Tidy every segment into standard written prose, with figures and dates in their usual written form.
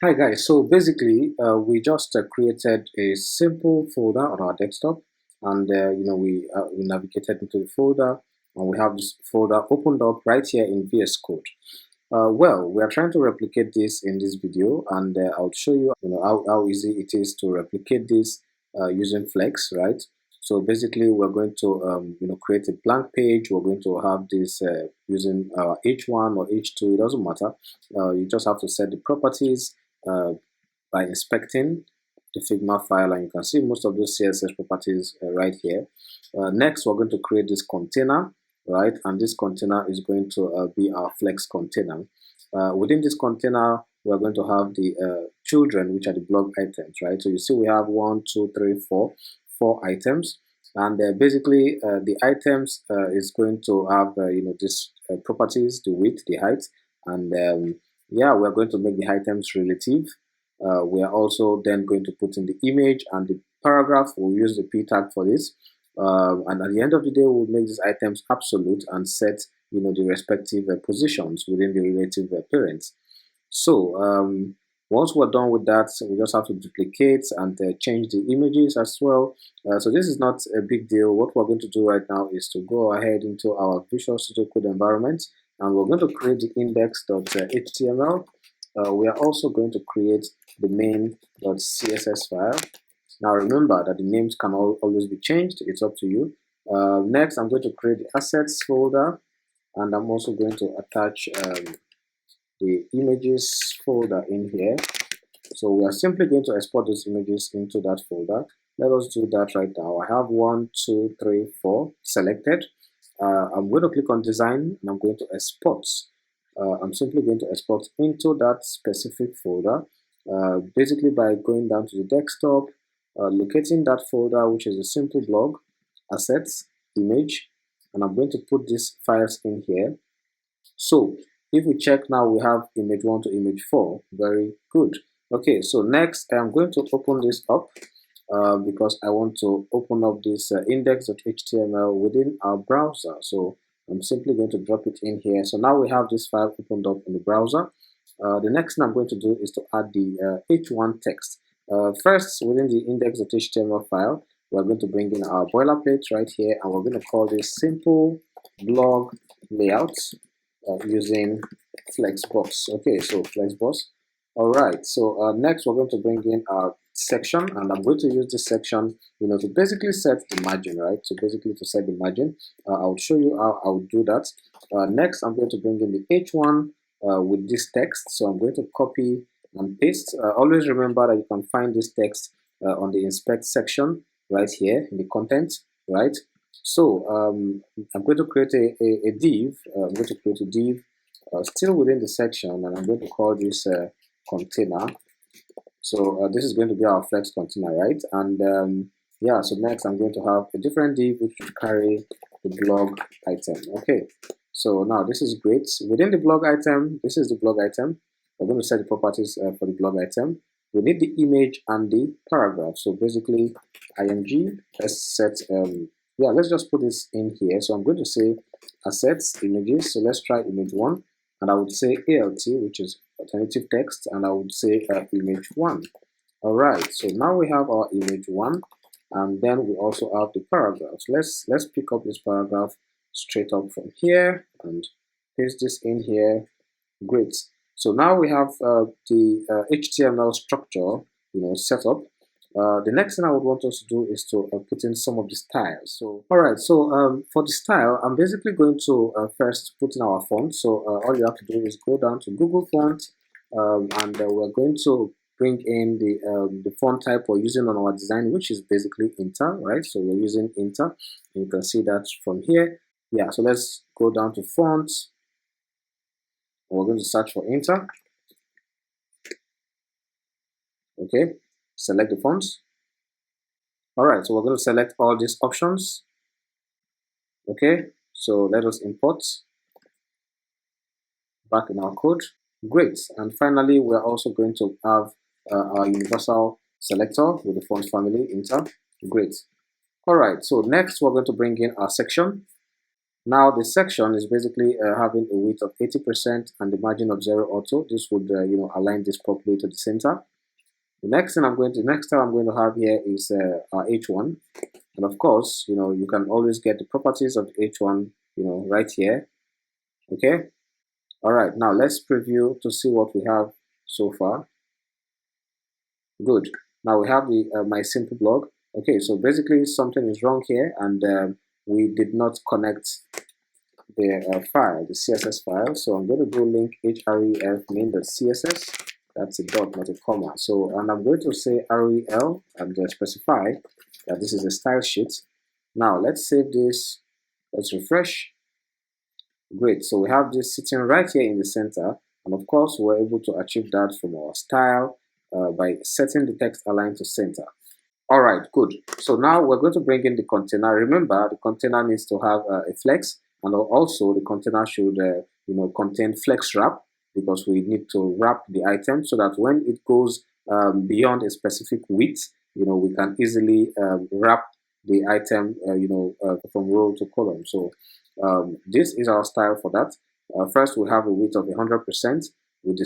Hi guys, so basically we just created a simple folder on our desktop, and we navigated into the folder, and we have this folder opened up right here in VS Code. Well, we are trying to replicate this in this video, and I'll show you, how easy it is to replicate this using Flex, right? So basically, we're going to create a blank page. We're going to have this using H1 or H2. It doesn't matter. You just have to set the properties uh, by inspecting the Figma file, and you can see most of those CSS properties right here. Next, we're going to create this container, right? And this container is going to be our Flex container. Within this container, we're going to have the children, which are the blog items, right? So you see we have 1, 2, 3, 4, 4 items. And basically, the items is going to have, this properties, the width, the height, and yeah, we're going to make the items relative. We are also then going to put in the image and the paragraph. We'll use the p tag for this. And at the end of the day, we'll make these items absolute and set, the respective positions within the relative parents. So once we're done with that, we just have to duplicate and change the images as well. So this is not a big deal. What we're going to do right now is to go ahead into our Visual Studio Code environment, and we're going to create the index.html. We are also going to create the main.css file. Now remember that the names can always be changed. It's up to you. Next, I'm going to create the assets folder, and I'm also going to attach the images folder in here. So we are simply going to export those images into that folder. Let us do that right now. I have 1, 2, 3, 4 selected. I'm going to click on design, and I'm going to export. I'm simply going to export into that specific folder, basically by going down to the desktop, locating that folder, which is a simple blog, assets, image, and I'm going to put these files in here. So if we check now, we have image 1 to image 4. Very good. Okay, so next I'm going to open this up because I want to open up this index.html within our browser. So I'm simply going to drop it in here. So now we have this file opened up in the browser. The next thing I'm going to do is to add the H1 text. First, within the index.html file, we're going to bring in our boilerplate right here, and we're going to call this simple blog layout using Flexbox. Okay, so Flexbox. All right, so next we're going to bring in our section, and I'm going to use this section, to basically set the margin, right? So basically to set the margin, I'll show you how I'll do that. Next, I'm going to bring in the H1 with this text. So I'm going to copy and paste. Always remember that you can find this text on the inspect section right here in the content, right? So I'm going to create a div. I'm going to create a div still within the section, and I'm going to call this container. So this is going to be our flex container, right? And yeah, so next I'm going to have a different div which will carry the blog item. Okay, so now this is great. Within the blog item, this is the blog item. We're going to set the properties for the blog item. We need the image and the paragraph. So basically, img, let's set, yeah, let's just put this in here. So I'm going to say assets, images. So let's try image 1. And I would say alt, which is alternative text, and I would say image 1. All right, so now we have our image 1, and then we also have the paragraphs. Let's pick up this paragraph straight up from here and paste this in here. Great. So now we have the HTML structure, set up. The next thing I would want us to do is to put in some of the styles. So, all right. So for the style, I'm basically going to first put in our font. So all you have to do is go down to Google Font, and we're going to bring in the font type we're using on our design, which is basically Inter, right? So we're using Inter, and you can see that from here. Yeah. So let's go down to fonts. We're going to search for Inter. Okay, select the fonts. All right, so we're going to select all these options. Okay, so let us import back in our code. Great, and finally, we're also going to have our universal selector with the font family Inter. Great. All right, so next we're going to bring in our section. Now the section is basically having a width of 80% and the margin of 0 auto. This would align this properly to the center. The next thing next step I'm going to have here is our H1, and of course, you can always get the properties of H1, right here. Okay. All right. Now let's preview to see what we have so far. Good. Now we have the my simple blog. Okay. So basically, something is wrong here, and we did not connect the file, the CSS file. So I'm going to do link href main.css. That's a dot, not a comma. So, and I'm going to say rel and specify that this is a style sheet. Now let's save this. Let's refresh. Great. So we have this sitting right here in the center. And of course, we're able to achieve that from our style by setting the text align to center. All right, good. So now we're going to bring in the container. Remember, the container needs to have a flex, and also the container should, contain flex wrap, because we need to wrap the item so that when it goes beyond a specific width, we can easily wrap the item, from row to column. So this is our style for that. First, we have a width of 100%. We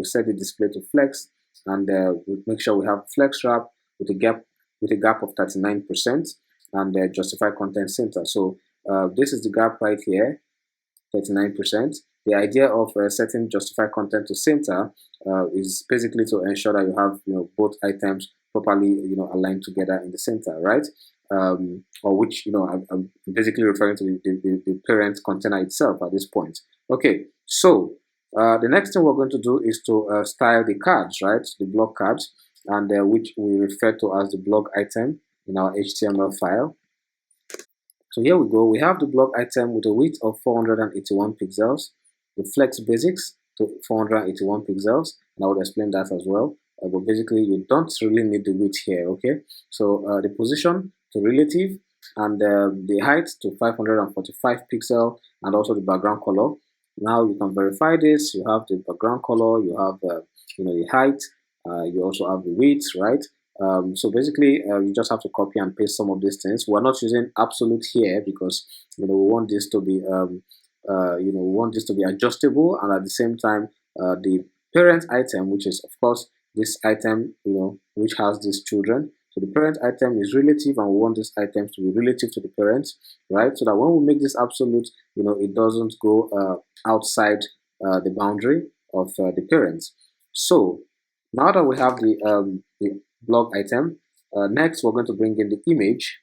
set the display to flex, and we make sure we have flex wrap with a gap of 39%, and justify content center. So this is the gap right here, 39%. The idea of setting justify content to center is basically to ensure that you have both items properly aligned together in the center, right? Or which I'm basically referring to the parent container itself at this point. Okay, so the next thing we're going to do is to style the cards, right? The blog cards, and which we refer to as the blog item in our HTML file. So here we go. We have the blog item with a width of 481 pixels, the flex basics to 481 pixels, and I will explain that as well. But basically, you don't really need the width here, okay? So the position to relative, and the height to 545 pixel, and also the background color. Now you can verify this. You have the background color, you have the height, you also have the width, right? So basically, you just have to copy and paste some of these things. We're not using absolute here because we want this to be adjustable, and at the same time, the parent item, which is of course this item, which has these children. So the parent item is relative, and we want this item to be relative to the parents, right? So that when we make this absolute, it doesn't go outside the boundary of the parents. So now that we have the blog item, next we're going to bring in the image.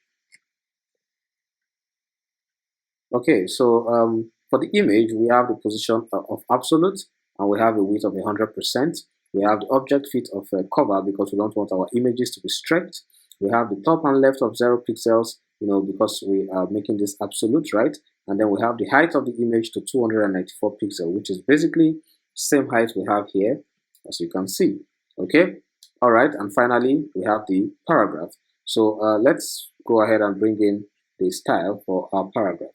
Okay, so for the image, we have the position of absolute, and we have a width of 100%. We have the object fit of cover, because we don't want our images to be stretched. We have the top and left of 0 pixels, because we are making this absolute, right? And then we have the height of the image to 294 pixels, which is basically same height we have here, as you can see. Okay, all right, and finally we have the paragraph. So let's go ahead and bring in the style for our paragraph.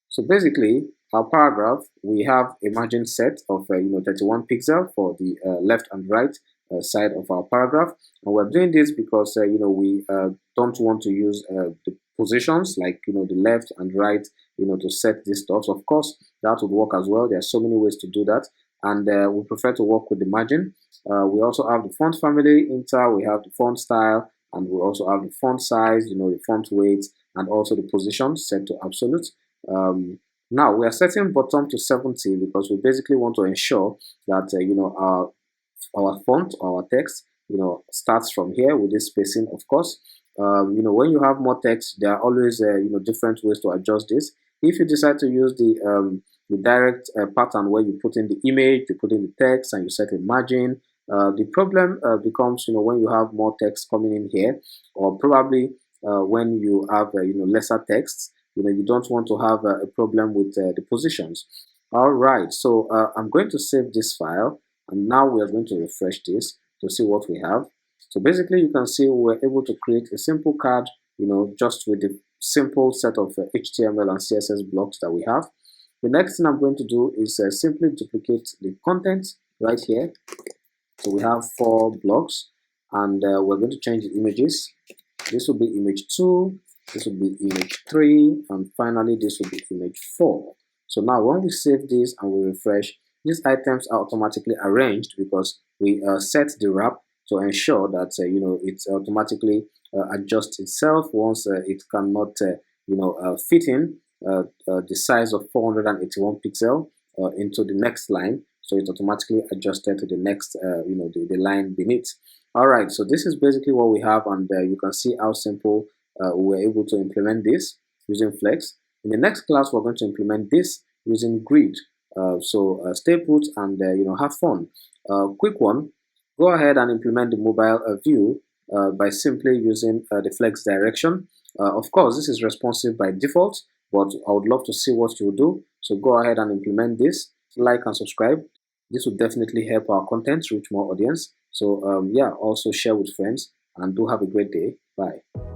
So basically, our paragraph, we have a margin set of 31 pixel for the left and right side of our paragraph, and we're doing this because we don't want to use the positions like the left and right to set these stuff. So of course, that would work as well. There are so many ways to do that, and we prefer to work with the margin. We also have the font family inter, we have the font style, and we also have the font size, the font weight, and also the position set to absolute. Now we are setting bottom to 70 because we basically want to ensure that our font, our text, starts from here with this spacing. Of course, when you have more text, there are always different ways to adjust this. If you decide to use the direct pattern where you put in the image, you put in the text, and you set a margin, the problem becomes when you have more text coming in here, or probably when you have lesser text. You don't want to have a problem with the positions. All right, so I'm going to save this file, and now we are going to refresh this to see what we have. So basically, you can see we're able to create a simple card, just with the simple set of HTML and CSS blocks that we have. The next thing I'm going to do is simply duplicate the content right here. So we have 4 blocks, and we're going to change the images. This will be image 2, this will be image 3, and finally this will be image 4. So now when we save this and we refresh, these items are automatically arranged because we set the wrap to ensure that it automatically adjusts itself once it cannot fit in the size of 481 pixel into the next line, so it's automatically adjusted to the next the line beneath. All right, so this is basically what we have, and you can see how simple we were able to implement this using Flex. In the next class, we're going to implement this using Grid. So stay put and have fun. Quick one, go ahead and implement the mobile view by simply using the Flex direction. Of course, this is responsive by default, but I would love to see what you do. So go ahead and implement this. Like and subscribe. This will definitely help our content reach more audience. So yeah, also share with friends, and do have a great day. Bye.